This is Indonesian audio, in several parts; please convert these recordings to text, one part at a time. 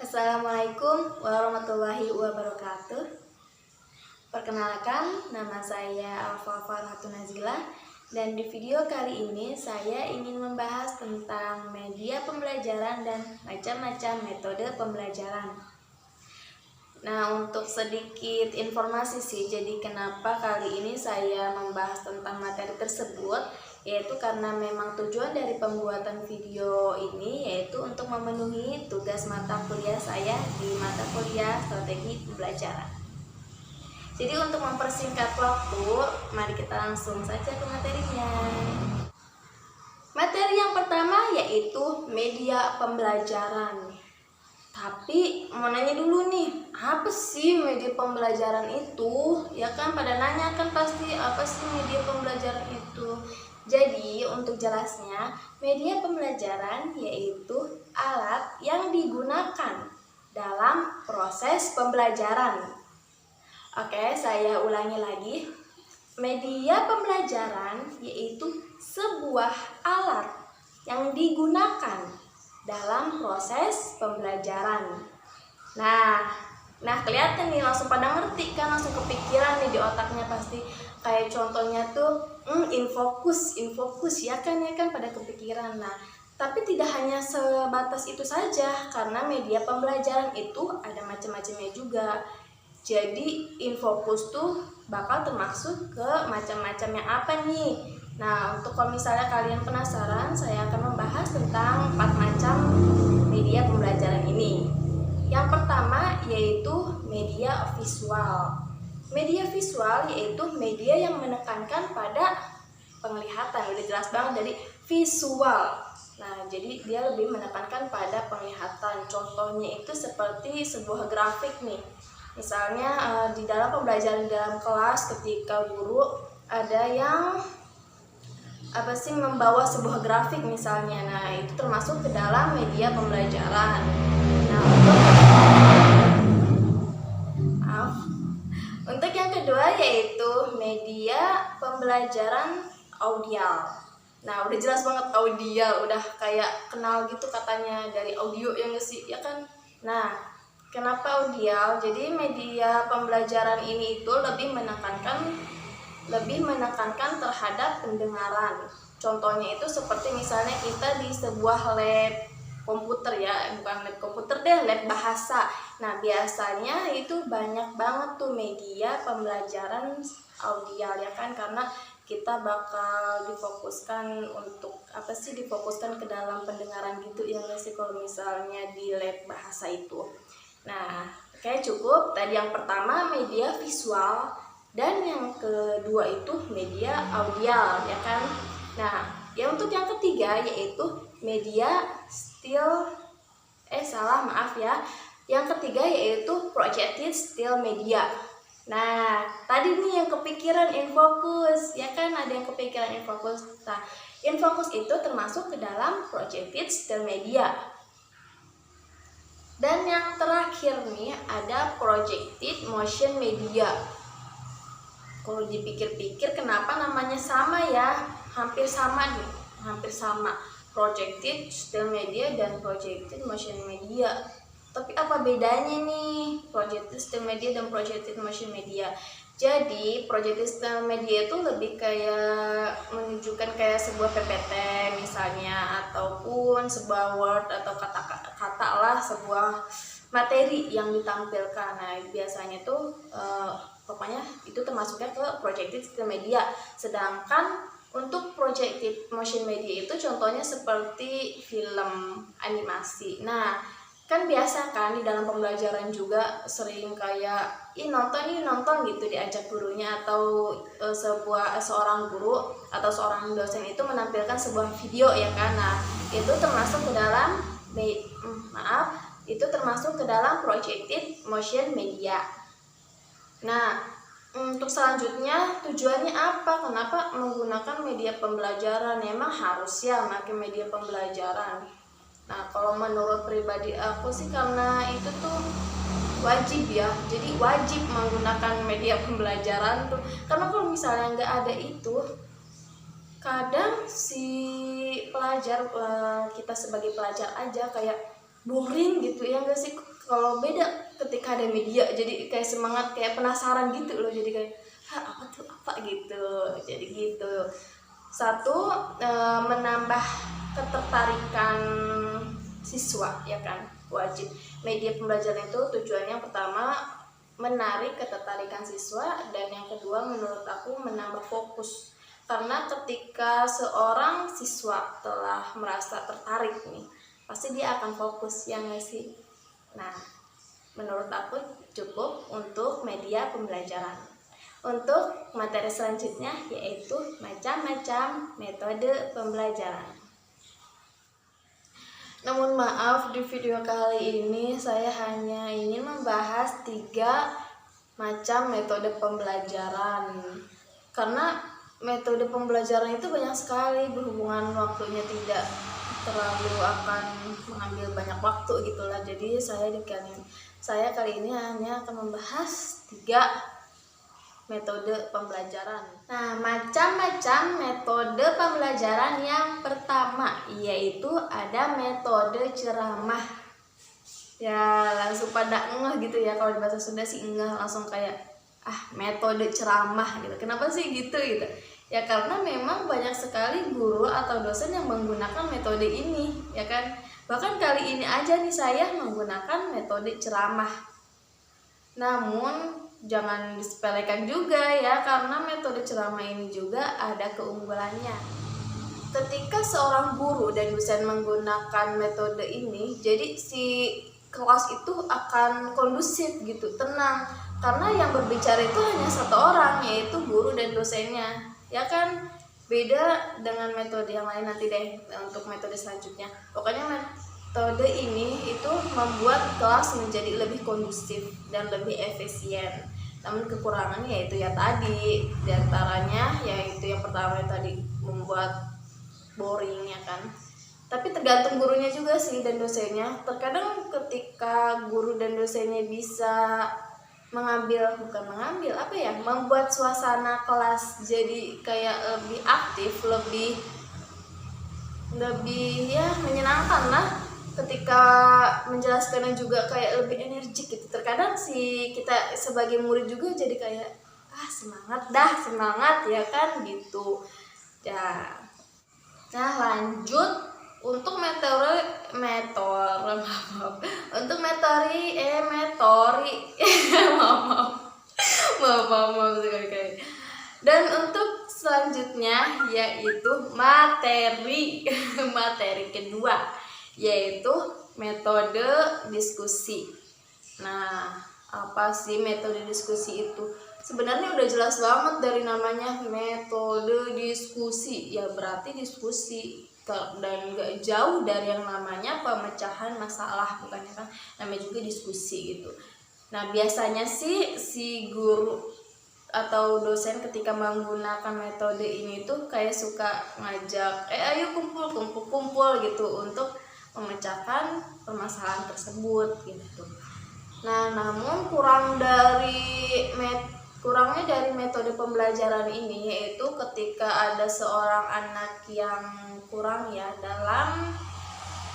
Assalamualaikum warahmatullahi wabarakatuh. Perkenalkan, nama saya Alfa Farhatun Nazila, dan di video kali ini saya ingin membahas tentang media pembelajaran dan macam-macam metode pembelajaran. Nah, untuk sedikit informasi sih, jadi kenapa kali ini saya membahas tentang materi tersebut, yaitu karena memang tujuan dari pembuatan video ini yaitu untuk memenuhi tugas mata kuliah saya di mata kuliah strategi pembelajaran. Jadi untuk mempersingkat waktu, mari kita langsung saja ke materinya. Materi yang pertama yaitu media pembelajaran. Tapi mau nanya dulu nih, apa sih media pembelajaran itu? Ya kan pada nanya kan pasti, apa sih media pembelajaran itu? Jadi untuk jelasnya, media pembelajaran yaitu alat yang digunakan dalam proses pembelajaran. Oke, saya ulangi lagi. Media pembelajaran yaitu sebuah alat yang digunakan dalam proses pembelajaran. Nah kelihatan nih, langsung pada ngerti kan, langsung kepikiran nih di otaknya pasti. Kayak contohnya tuh infokus ya kan pada kepikiran. Nah, tapi tidak hanya sebatas itu saja, karena media pembelajaran itu ada macam-macamnya juga. Jadi infokus tuh bakal termasuk ke macam-macamnya apa nih? Nah, untuk kalau misalnya kalian penasaran, saya akan membahas tentang 4 macam media pembelajaran ini. Yang pertama yaitu media visual. Media visual yaitu media yang menekankan pada penglihatan. Udah jelas banget dari visual. Nah, jadi dia lebih menekankan pada penglihatan. Contohnya itu seperti sebuah grafik nih. Misalnya di dalam pembelajaran dalam kelas, ketika guru ada yang membawa sebuah grafik misalnya. Nah, itu termasuk ke dalam media pembelajaran. Nah, untuk yang kedua yaitu media pembelajaran audial. Nah, udah jelas banget audial, udah kayak kenal gitu katanya dari audio yang sih, ya kan? Nah, kenapa audial? Jadi media pembelajaran ini itu lebih menekankan terhadap pendengaran. Contohnya itu seperti misalnya kita di sebuah lab komputer, ya bukan lab komputer deh, lab bahasa. Nah, biasanya itu banyak banget tuh media pembelajaran audial, ya kan, karena kita bakal difokuskan untuk difokuskan ke dalam pendengaran gitu ya sih kalau misalnya di lab bahasa itu. Nah, oke, cukup. Tadi yang pertama media visual dan yang kedua itu media audial, ya kan. Nah, untuk yang ketiga yaitu media yang ketiga yaitu projected still media. Nah, tadi nih yang kepikiran infokus, ya kan, ada yang kepikiran infokus. Nah, infokus itu termasuk ke dalam projected still media. Dan yang terakhir nih ada projected motion media. Kalau dipikir-pikir kenapa namanya sama ya? Hampir sama. Projected still media dan projected motion media. Tapi apa bedanya nih projected still media dan projected motion media? Jadi projected still media itu lebih kayak menunjukkan kayak sebuah PPT misalnya, ataupun sebuah word atau kata lah, sebuah materi yang ditampilkan. Nah, biasanya tuh pokoknya itu termasuknya ke projected still media. Sedangkan untuk projected motion media itu contohnya seperti film animasi. Nah, kan biasa kan di dalam pembelajaran juga sering kayak nonton gitu diajak gurunya, atau seorang guru atau seorang dosen itu menampilkan sebuah video, ya kan. Nah, itu termasuk ke dalam projected motion media. Nah, untuk selanjutnya tujuannya apa? Kenapa menggunakan media pembelajaran? Emang harus ya pakai media pembelajaran? Nah, kalau menurut pribadi aku sih karena itu tuh wajib ya. Jadi wajib menggunakan media pembelajaran tuh. Karena kalau misalnya nggak ada itu, kadang si pelajar, kita sebagai pelajar aja kayak boring gitu ya nggak sih. Kalau beda ketika ada media jadi kayak semangat, kayak penasaran gitu loh, jadi kayak apa tuh apa gitu, jadi gitu. Satu, menambah ketertarikan siswa ya kan, wajib. Media pembelajaran itu tujuannya pertama menarik ketertarikan siswa, dan yang kedua menurut aku menambah fokus. Karena ketika seorang siswa telah merasa tertarik nih, pasti dia akan fokus ya nggak sih. Nah, menurut aku cukup untuk media pembelajaran. Untuk materi selanjutnya yaitu macam-macam metode pembelajaran. Namun maaf, di video kali ini saya hanya ingin membahas 3 macam metode pembelajaran. Karena metode pembelajaran itu banyak sekali, berhubungan waktunya tidak terlalu akan mengambil banyak waktu gitulah. Jadi saya kali ini hanya akan membahas 3 metode pembelajaran. Nah, macam-macam metode pembelajaran yang pertama yaitu ada metode ceramah. Ya langsung pada ngeh gitu ya, kalau di bahasa Sunda sih ngeh, langsung kayak metode ceramah gitu. Kenapa sih gitu? Ya karena memang banyak sekali guru atau dosen yang menggunakan metode ini ya kan. Bahkan kali ini aja nih saya menggunakan metode ceramah. Namun jangan disepelekan juga ya, karena metode ceramah ini juga ada keunggulannya. Ketika seorang guru dan dosen menggunakan metode ini, jadi si kelas itu akan kondusif gitu, tenang. Karena yang berbicara itu hanya satu orang, yaitu guru dan dosennya. Ya kan? Beda dengan metode yang lain nanti deh untuk metode selanjutnya. Pokoknya metode ini itu membuat kelas menjadi lebih kondusif dan lebih efisien. Namun kekurangannya yaitu ya tadi, diantaranya yaitu yang pertama tadi membuat boring ya kan. Tapi tergantung gurunya juga sih dan dosennya. Terkadang ketika guru dan dosennya bisa membuat suasana kelas jadi kayak lebih aktif, lebih ya menyenangkan lah. Ketika menjelaskannya juga kayak lebih energik gitu. Terkadang sih kita sebagai murid juga jadi kayak semangat ya kan gitu ya. Nah lanjut untuk dan untuk selanjutnya yaitu materi materi kedua yaitu metode diskusi. Nah, apa sih metode diskusi itu? Sebenarnya udah jelas banget dari namanya, metode diskusi. Ya berarti diskusi, dan gak jauh dari yang namanya pemecahan masalah, bukannya kan namanya juga diskusi gitu. Nah, biasanya sih si guru atau dosen ketika menggunakan metode ini tuh kayak suka ngajak ayo kumpul gitu untuk memecahkan permasalahan tersebut gitu. Nah, namun kurangnya dari metode pembelajaran ini yaitu ketika ada seorang anak yang kurang ya dalam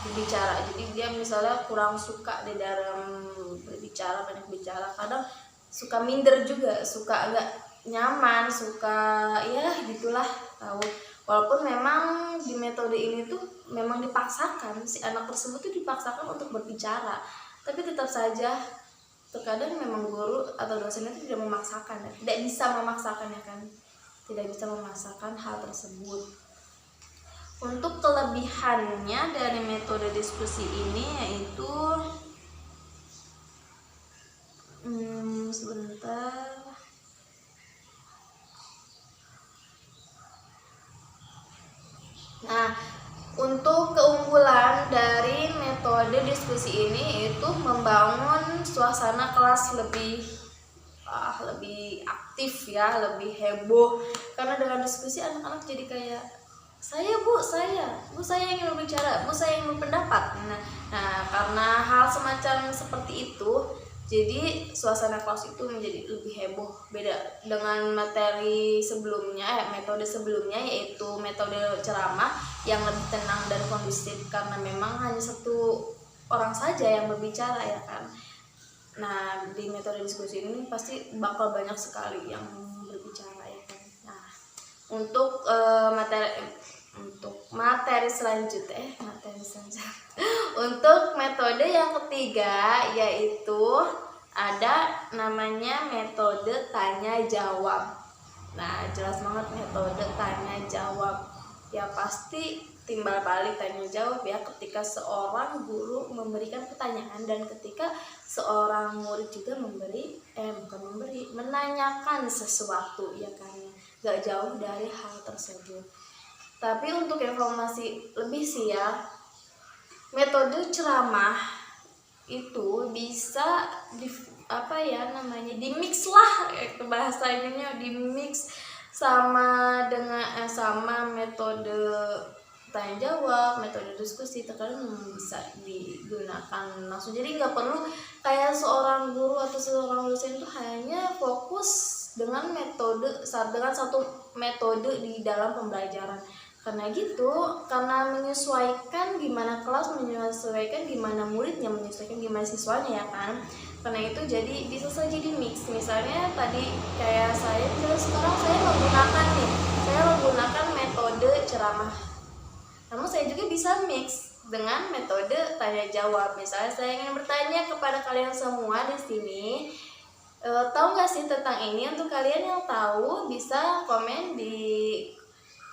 berbicara. Jadi dia misalnya kurang suka di dalam berbicara, banyak bicara, kadang suka minder juga, suka agak nyaman, suka ya gitulah tahu. Walaupun memang di metode ini tuh memang dipaksakan, si anak tersebut tuh dipaksakan untuk berbicara, tapi tetap saja terkadang memang guru atau dosen itu tidak memaksakan, tidak bisa memaksakan ya kan, tidak bisa memaksakan hal tersebut. Untuk kelebihannya dari metode diskusi ini yaitu sebentar. Nah, untuk keunggulan dari metode diskusi ini itu membangun suasana kelas lebih aktif ya, lebih heboh. Karena dengan diskusi anak-anak jadi kayak saya ingin berbicara, saya ingin berpendapat. Nah, karena hal semacam seperti itu, jadi suasana kelas itu menjadi lebih heboh. Beda dengan metode sebelumnya yaitu metode ceramah yang lebih tenang dan kondusif, karena memang hanya satu orang saja yang berbicara ya kan. Nah, di metode diskusi ini pasti bakal banyak sekali yang berbicara ya kan. Nah, untuk materi selanjutnya untuk metode yang ketiga yaitu ada namanya metode tanya jawab. Nah, jelas banget metode tanya jawab. Ya pasti timbal balik tanya jawab ya, ketika seorang guru memberikan pertanyaan dan ketika seorang murid juga menanyakan sesuatu ya kan, gak jauh dari hal tersebut. Tapi untuk informasi lebih sih ya, metode ceramah itu bisa dimix lah bahasanya, dimix sama metode tanya jawab, metode diskusi, terkadang bisa digunakan langsung. Jadi nggak perlu kayak seorang guru atau seorang dosen itu hanya fokus dengan satu metode di dalam pembelajaran. Karena menyesuaikan gimana kelas, menyesuaikan gimana muridnya, menyesuaikan gimana siswanya ya kan. Karena itu jadi bisa saja di mix. Misalnya tadi kayak sekarang saya menggunakan metode ceramah, namun saya juga bisa mix dengan metode tanya jawab. Misalnya saya ingin bertanya kepada kalian semua di sini, tahu nggak sih tentang ini? Untuk kalian yang tahu bisa komen di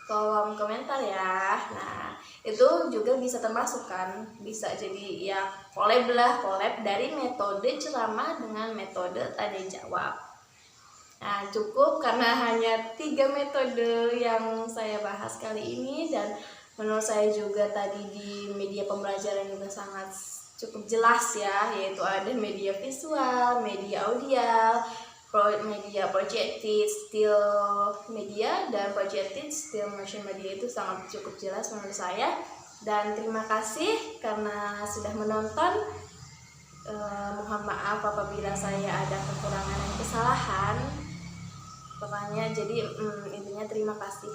kolom komentar ya. Nah, itu juga bisa termasuk kan, bisa jadi ya collab dari metode ceramah dengan metode tanya jawab. Nah, cukup karena hanya 3 metode yang saya bahas kali ini, dan menurut saya juga tadi di media pembelajaran juga sangat cukup jelas ya, yaitu ada media visual, media audio, media projected still media, dan projected still motion media. Itu sangat cukup jelas menurut saya. Dan terima kasih karena sudah menonton. Mohon maaf apabila saya ada kekurangan dan kesalahan. Pokoknya jadi intinya terima kasih.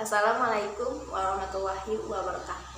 Assalamualaikum warahmatullahi wabarakatuh.